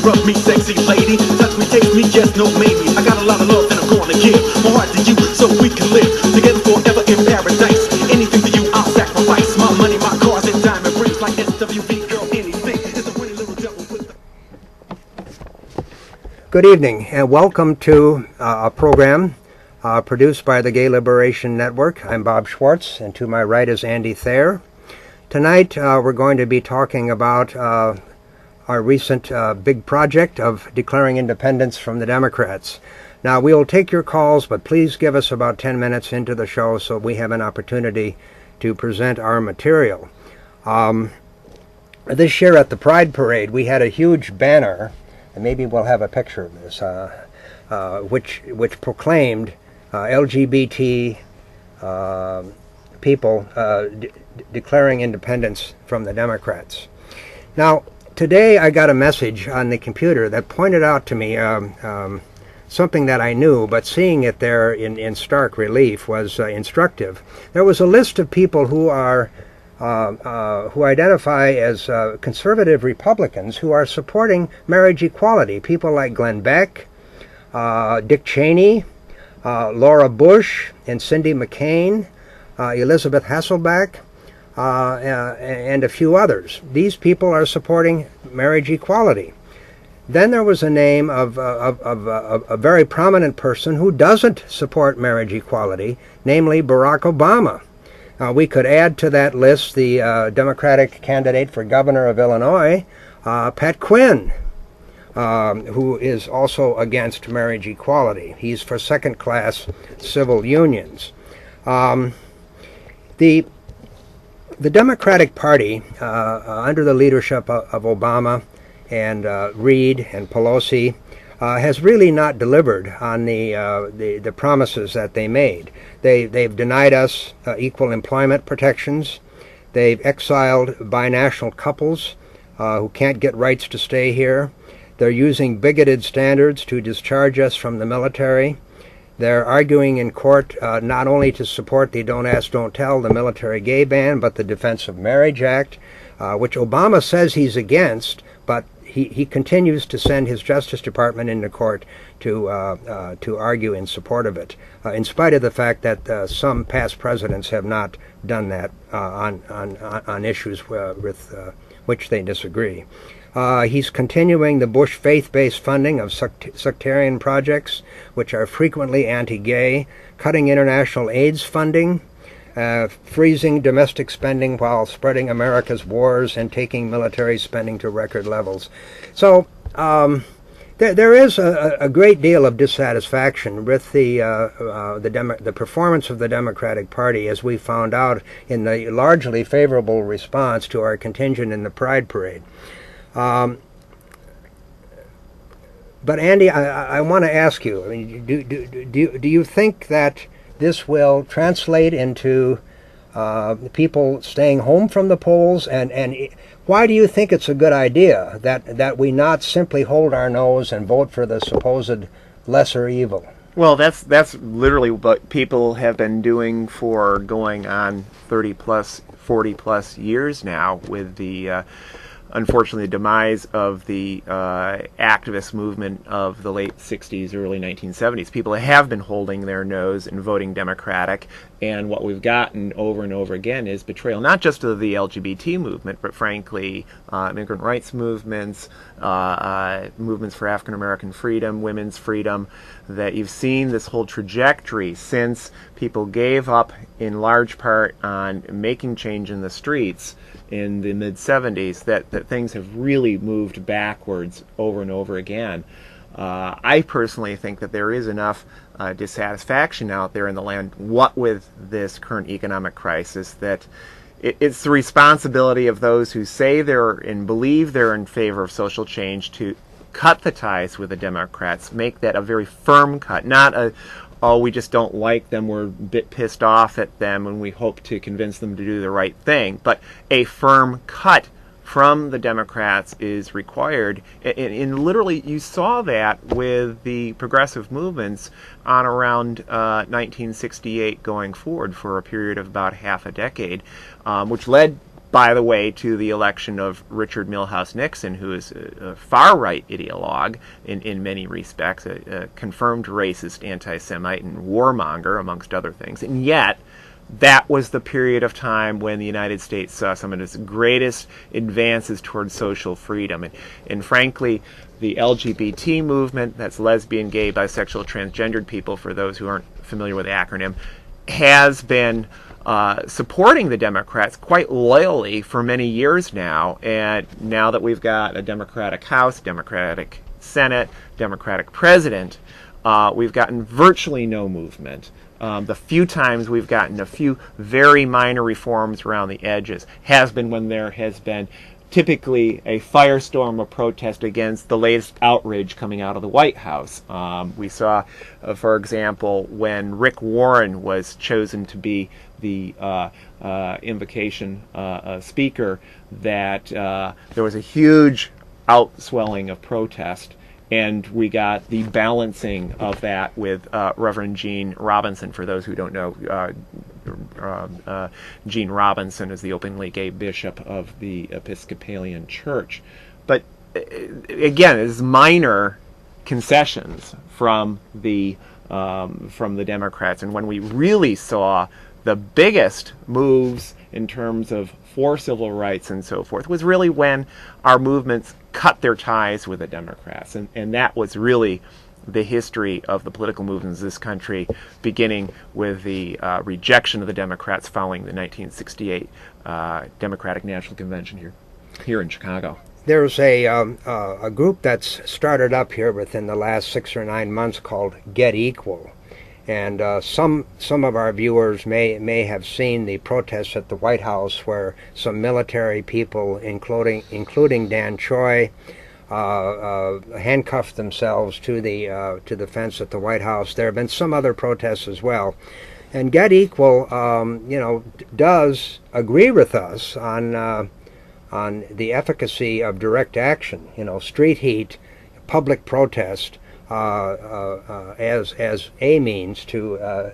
rub me, sexy lady. Touch me, taste me, yes, no, maybe. I got a lot of love and I'm gonna give my heart to you so we can live together forever in paradise. Anything for you, I'll sacrifice. My money, my cars, and diamond rings like SWV, girl, anything. It's a pretty little devil with the... Good evening and welcome to a program produced by the Gay Liberation Network. I'm Bob Schwartz, and to my right is Andy Thayer. Tonight we're going to be talking about our recent big project of declaring independence from the Democrats. Now, we will take your calls, but please give us about 10 minutes into the show so we have an opportunity to present our material. This year at the Pride Parade, we had a huge banner, and maybe we'll have a picture of this, which proclaimed LGBT people declaring independence from the Democrats. Now, today I got a message on the computer that pointed out to me something that I knew, but seeing it there in stark relief was instructive. There was a list of people who are who identify as conservative Republicans who are supporting marriage equality. People like Glenn Beck, Dick Cheney, Laura Bush, and Cindy McCain, Elizabeth Hasselbeck, and a few others. These people are supporting marriage equality. Then there was a name of a very prominent person who doesn't support marriage equality, namely Barack Obama. We could add to that list the Democratic candidate for governor of Illinois, Pat Quinn, who is also against marriage equality. He's for second-class civil unions. The Democratic Party, under the leadership of Obama and Reid and Pelosi, has really not delivered on the promises that they made. They've denied us equal employment protections. They've exiled binational couples who can't get rights to stay here. They're using bigoted standards to discharge us from the military. They're arguing in court not only to support the Don't Ask, Don't Tell, the military gay ban, but the Defense of Marriage Act, which Obama says he's against, but he continues to send his Justice Department into court to argue in support of it, in spite of the fact that some past presidents have not done that on issues with which they disagree. He's continuing the Bush faith-based funding of sectarian projects, which are frequently anti-gay, cutting international AIDS funding, freezing domestic spending while spreading America's wars, and taking military spending to record levels. So there is a great deal of dissatisfaction with the performance of the Democratic Party, as we found out in the largely favorable response to our contingent in the Pride Parade. But Andy, I want to ask you, I mean, do you think that this will translate into people staying home from the polls, and why do you think it's a good idea that we not simply hold our nose and vote for the supposed lesser evil? Well, that's literally what people have been doing for going on 30 plus, 40 plus years now, with the unfortunately the demise of the activist movement of the late 60s, early 1970s. People have been holding their nose and voting Democratic, and what we've gotten over and over again is betrayal, not just of the LGBT movement, but frankly immigrant rights movements, movements for African American freedom, women's freedom, that you've seen this whole trajectory since people gave up in large part on making change in the streets in the mid-70s, that things have really moved backwards over and over again. I personally think that there is enough dissatisfaction out there in the land, what with this current economic crisis, that it's the responsibility of those who say they're and believe they're in favor of social change to cut the ties with the Democrats, make that a very firm cut, not a, oh, we just don't like them, we're a bit pissed off at them, and we hope to convince them to do the right thing. But a firm cut from the Democrats is required. And literally, you saw that with the progressive movements on around 1968 going forward for a period of about half a decade, which led by the way, to the election of Richard Milhous Nixon, who is a far-right ideologue in many respects, a confirmed racist, anti-Semite, and warmonger, amongst other things. And yet, that was the period of time when the United States saw some of its greatest advances towards social freedom. And frankly, the LGBT movement, that's lesbian, gay, bisexual, transgendered people, for those who aren't familiar with the acronym, has been supporting the Democrats quite loyally for many years now. And now that we've got a Democratic House, Democratic Senate, Democratic President, we've gotten virtually no movement. The few times we've gotten a few very minor reforms around the edges has been when there has been typically a firestorm of protest against the latest outrage coming out of the White House. We saw, for example, when Rick Warren was chosen to be the invocation speaker, that there was a huge outswelling of protest, and we got the balancing of that with Reverend Gene Robinson. For those who don't know, Gene Robinson is the openly gay bishop of the Episcopalian Church. But again, it's minor concessions from the Democrats. And when we really saw the biggest moves in terms of for civil rights and so forth was really when our movements cut their ties with the Democrats. And that was really the history of the political movements in this country, beginning with the rejection of the Democrats following the 1968 Democratic National Convention here in Chicago. There's a group that's started up here within the last 6 or 9 months called Get Equal. And some of our viewers may have seen the protests at the White House, where some military people, including Dan Choi, handcuffed themselves to the fence at the White House. There have been some other protests as well. And Get Equal, does agree with us on the efficacy of direct action. Street heat, public protest, as a means to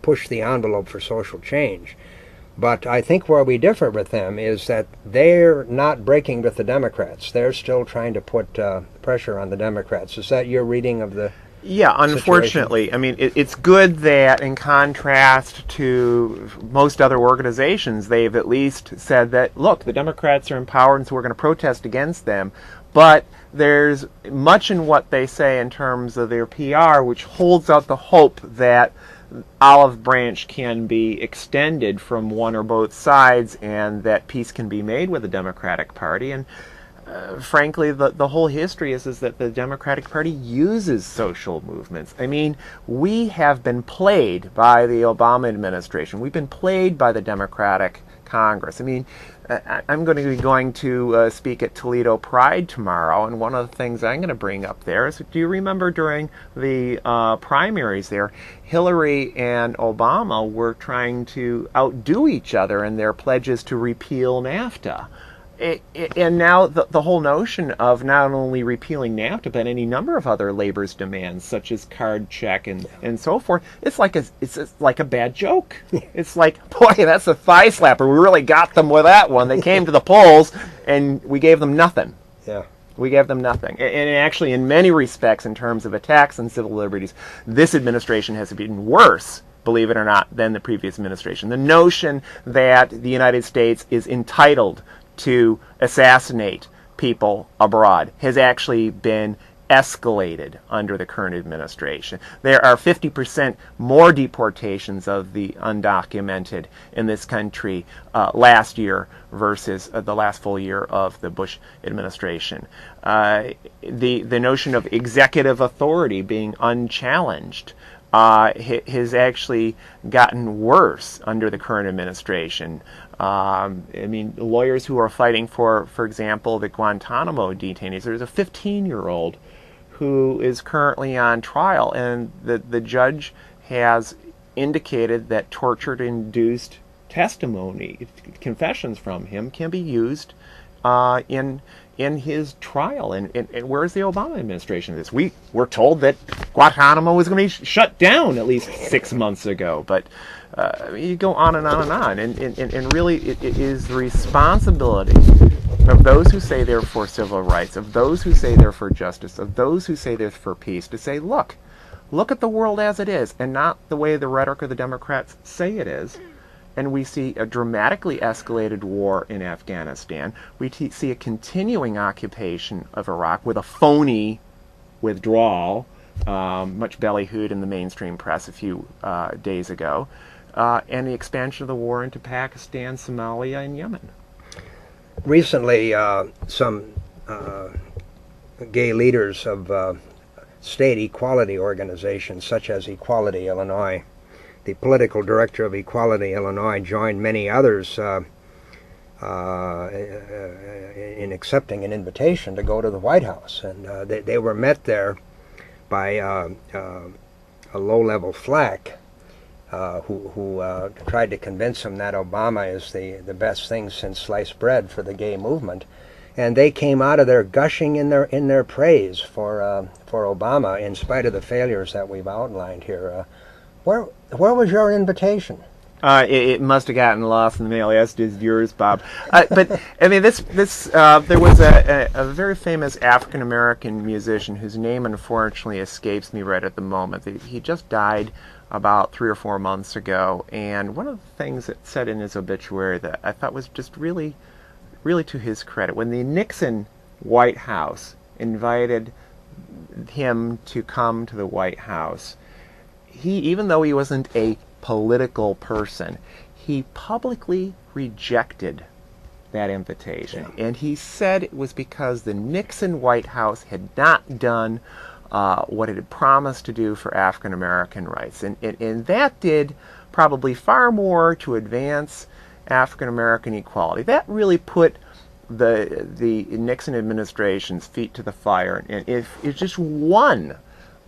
push the envelope for social change. But I think where we differ with them is that they're not breaking with the Democrats. They're still trying to put pressure on the Democrats. Is that your reading of the Yeah, unfortunately. situation? I mean, it's good that in contrast to most other organizations, they've at least said that, look, the Democrats are empowered and so we're going to protest against them. But there's much in what they say in terms of their PR which holds out the hope that olive branch can be extended from one or both sides and that peace can be made with the Democratic Party. And frankly, the whole history is that the Democratic Party uses social movements. I mean, we have been played by the Obama administration. We've been played by the Democratic Congress. I mean, I'm going to be going to speak at Toledo Pride tomorrow, and one of the things I'm going to bring up there is, do you remember during the primaries there, Hillary and Obama were trying to outdo each other in their pledges to repeal NAFTA? And now the whole notion of not only repealing NAFTA, but any number of other labor's demands, such as card check and so forth, it's like a bad joke. It's like, boy, that's a thigh slapper. We really got them with that one. They came to the polls, and we gave them nothing. Yeah. We gave them nothing. And actually, in many respects, in terms of attacks on civil liberties, this administration has been worse, believe it or not, than the previous administration. The notion that the United States is entitled to assassinate people abroad has actually been escalated under the current administration. There are 50% more deportations of the undocumented in this country last year versus the last full year of the Bush administration. The notion of executive authority being unchallenged has actually gotten worse under the current administration. I mean, lawyers who are fighting for example, the Guantanamo detainees. There's a 15-year-old who is currently on trial, and the judge has indicated that torture-induced testimony, confessions from him, can be used in his trial. And where's the Obama administration of this? We were told that Guantanamo was going to be shut down at least 6 months ago, but you go on and on and on. And really, it is the responsibility of those who say they're for civil rights, of those who say they're for justice, of those who say they're for peace, to say, look at the world as it is, and not the way the rhetoric of the Democrats say it is. And we see a dramatically escalated war in Afghanistan. We see a continuing occupation of Iraq with a phony withdrawal, much ballyhooed in the mainstream press a few days ago, and the expansion of the war into Pakistan, Somalia, and Yemen. Recently, some gay leaders of state equality organizations, such as Equality Illinois, the political director of Equality Illinois, joined many others in accepting an invitation to go to the White House. And they were met there by a low-level flack who tried to convince them that Obama is the best thing since sliced bread for the gay movement. And they came out of there gushing in their praise for Obama, in spite of the failures that we've outlined here. Where was your invitation? It must have gotten lost in the mail. Yes, it is yours, Bob. But I mean, there was a very famous African American musician whose name unfortunately escapes me right at the moment. He just died about 3 or 4 months ago, and one of the things that said in his obituary that I thought was just really, really to his credit, when the Nixon White House invited him to come to the White House, even though he wasn't a political person, he publicly rejected that invitation. Yeah. And he said it was because the Nixon White House had not done what it had promised to do for African American rights. And that did probably far more to advance African American equality. That really put the Nixon administration's feet to the fire. And if it's just one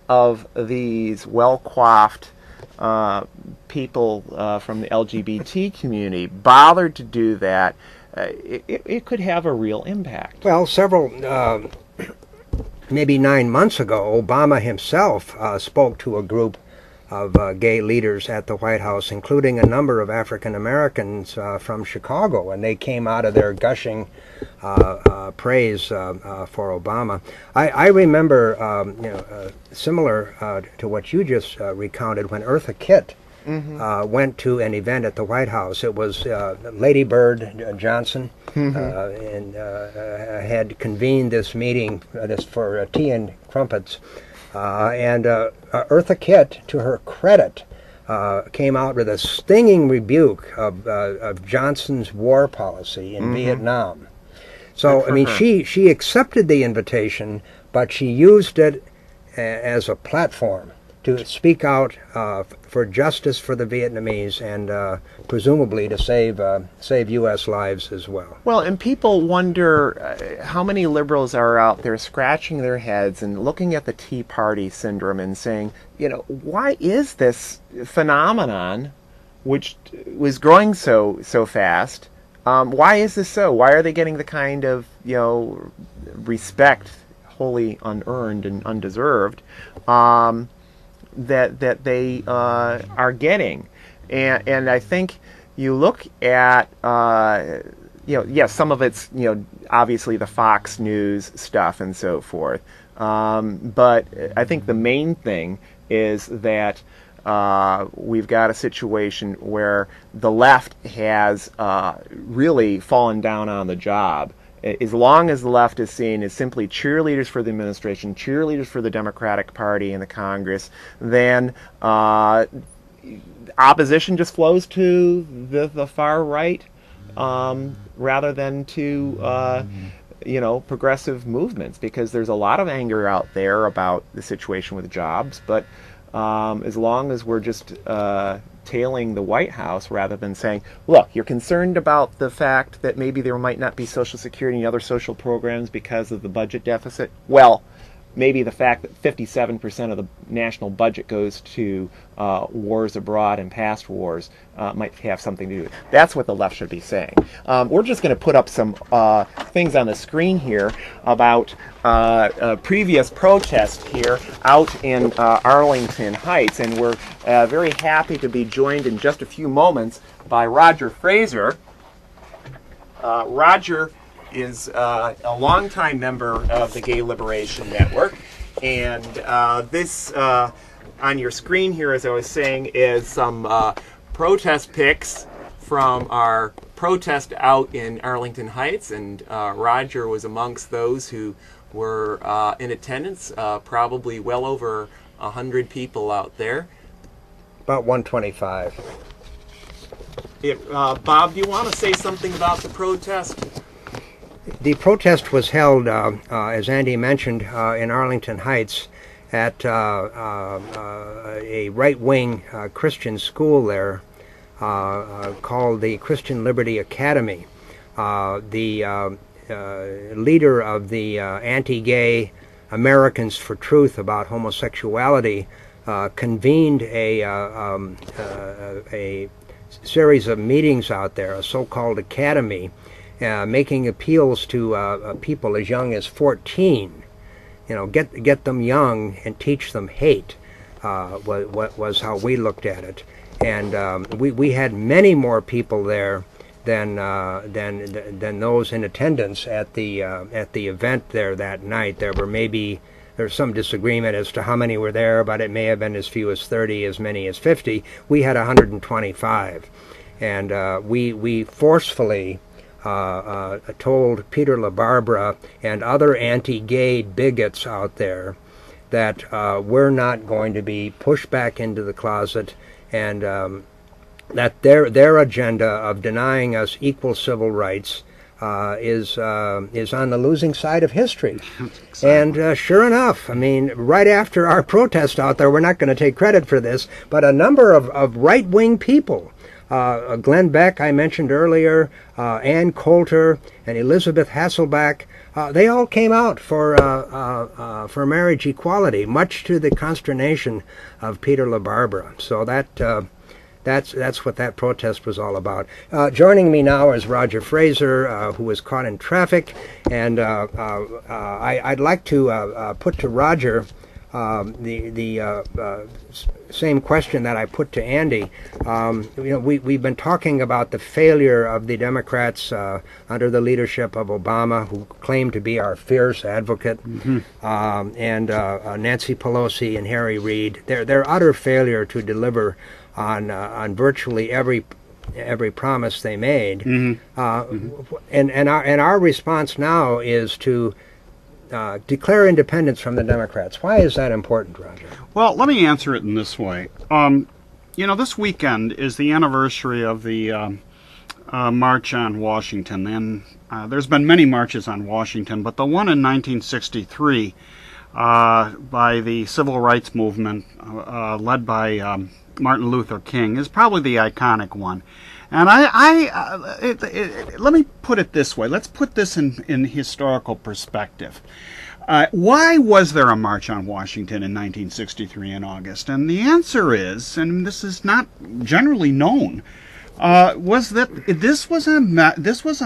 of these well-coiffed people from the LGBT community bothered to do that, it could have a real impact. Well, several, maybe 9 months ago, Obama himself spoke to a group of gay leaders at the White House, including a number of African Americans from Chicago, and they came out of their gushing praise for Obama. I remember, similar to what you just recounted, when Eartha Kitt went to an event at the White House. It was Lady Bird Johnson and had convened this meeting for tea and crumpets. And Eartha Kitt, to her credit, came out with a stinging rebuke of Johnson's war policy in Vietnam. So, I mean, she accepted the invitation, but she used it as a platform to speak out for justice for the Vietnamese and presumably to save U.S. lives as well. Well, and people wonder how many liberals are out there scratching their heads and looking at the Tea Party syndrome and saying, why is this phenomenon, which was growing so fast, why is this so? Why are they getting the kind of respect, wholly unearned and undeserved, that they are getting? And I think you look at yes, some of it's obviously the Fox News stuff and so forth, but I think the main thing is that we've got a situation where the left has really fallen down on the job. As long as the left is seen as simply cheerleaders for the administration, cheerleaders for the Democratic Party and the Congress, then opposition just flows to the far right rather than to progressive movements, because there's a lot of anger out there about the situation with jobs. But as long as we're just tailing the White House rather than saying, look, you're concerned about the fact that maybe there might not be Social Security and other social programs because of the budget deficit. Well, maybe the fact that 57% of the national budget goes to wars abroad and past wars might have something to do with it. That's what the left should be saying. We're just going to put up some things on the screen here about a previous protest here out in Arlington Heights, and we're very happy to be joined in just a few moments by Roger Fraser. Roger is a longtime member of the Gay Liberation Network, and this on your screen here, as I was saying, is some protest pics from our protest out in Arlington Heights, and Roger was amongst those who were in attendance, probably well over 100 people out there. About 125. Bob, do you want to say something about the protest? The protest was held, as Andy mentioned, in Arlington Heights at a right-wing Christian school there called the Christian Liberty Academy. The leader of the anti-gay Americans for Truth about homosexuality convened a series of meetings out there, a so-called academy, making appeals to people as young as 14. Get them young and teach them hate. Was how we looked at it, and we had many more people there than those in attendance at the event there that night. There's some disagreement as to how many were there, but it may have been as few as 30, as many as 50. We had 125, and we forcefully told Peter LaBarbera and other anti-gay bigots out there that we're not going to be pushed back into the closet, and that their agenda of denying us equal civil rights is on the losing side of history. Exactly. And sure enough, I mean, right after our protest out there, we're not going to take credit for this, but a number of right-wing people, Glenn Beck, I mentioned earlier, Ann Coulter, and Elizabeth Hasselbeck, they all came out for marriage equality, much to the consternation of Peter LaBarbera. So that's what that protest was all about. Joining me now is Roger Fraser, who was caught in traffic, and I'd like to put to Roger the same question that I put to Andy. We've been talking about the failure of the Democrats under the leadership of Obama, who claimed to be our fierce advocate, and Nancy Pelosi and Harry Reid. Their utter failure to deliver on virtually every promise they made, and our response now is to declare independence from the Democrats. Why is that important, Roger? Well, let me answer it in this way. This weekend is the anniversary of the March on Washington, and there's been many marches on Washington, but the one in 1963 by the Civil Rights Movement led by Martin Luther King is probably the iconic one. And let me put it this way. Let's put this in historical perspective. Why was there a March on Washington in 1963 in August? And the answer is, and this is not generally known, was that this was a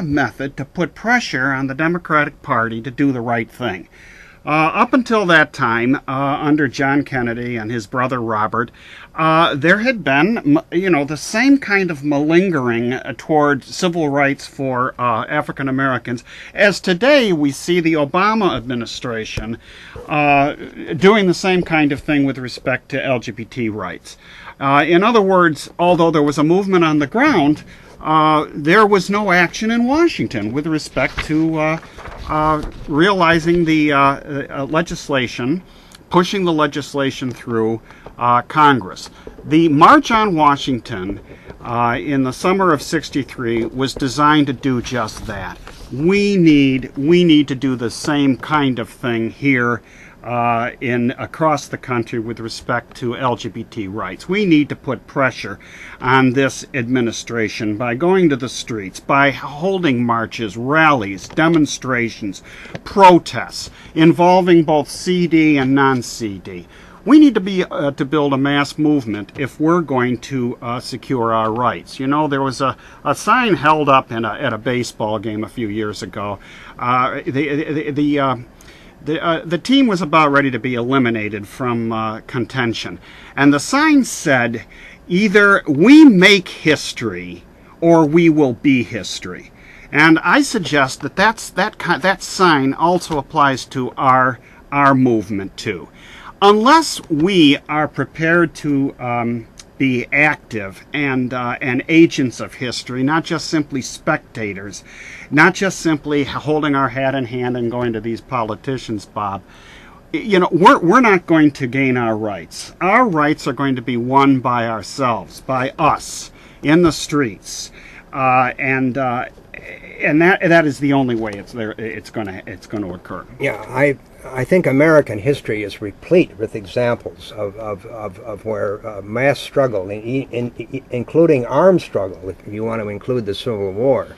method to put pressure on the Democratic Party to do the right thing. Up until that time, under John Kennedy and his brother Robert, there had been, the same kind of malingering toward civil rights for African Americans as today we see the Obama administration doing the same kind of thing with respect to LGBT rights. In other words, although there was a movement on the ground, there was no action in Washington with respect to realizing the legislation, pushing the legislation through Congress. The March on Washington in the summer of '63 was designed to do just that. We need to do the same kind of thing here in across the country with respect to LGBT rights. We need to put pressure on this administration by going to the streets, by holding marches, rallies, demonstrations, protests involving both CD and non-CD. We need to build a mass movement if we're going to secure our rights. You know, there was a sign held up at a baseball game a few years ago. The team was about ready to be eliminated from contention, and the sign said, "Either we make history, or we will be history." And I suggest that that sign also applies to our movement too. Unless we are prepared to be active and agents of history, not just simply spectators, not just simply holding our hat in hand and going to these politicians, Bob, you know, we're not going to gain our rights. Our rights are going to be won by ourselves, by us, in the streets, and that is the only way it's going to occur. Yeah, I think American history is replete with examples of where mass struggle, including armed struggle, if you want to include the Civil War,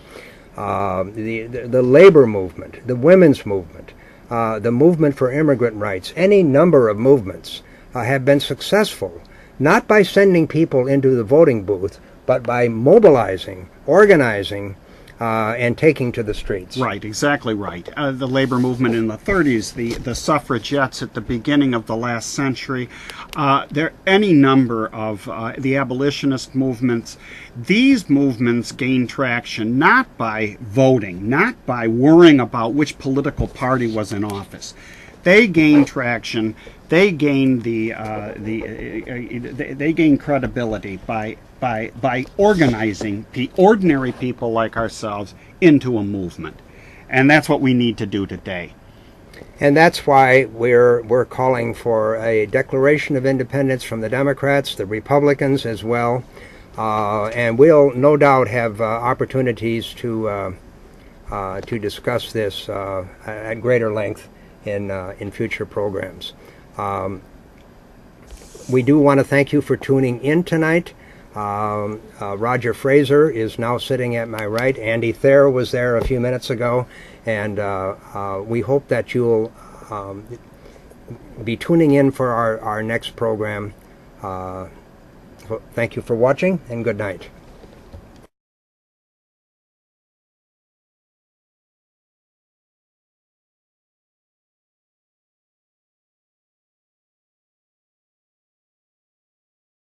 the labor movement, the women's movement, the movement for immigrant rights, any number of movements have been successful, not by sending people into the voting booth, but by mobilizing, organizing, and taking to the streets. Right, exactly right. The labor movement in the 30s, the suffragettes at the beginning of the last century, there are any number of the abolitionist movements. These movements gained traction not by voting, not by worrying about which political party was in office. They gained traction. They gained they gained credibility by organizing ordinary people like ourselves into a movement, and that's what we need to do today. And that's why we're calling for a Declaration of Independence from the Democrats, the Republicans as well, and we'll no doubt have opportunities to discuss this at greater length in future programs. We do want to thank you for tuning in tonight. Roger Fraser is now sitting at my right. Andy Thayer was there a few minutes ago, and we hope that you'll be tuning in for our next program. Thank you for watching, and good night.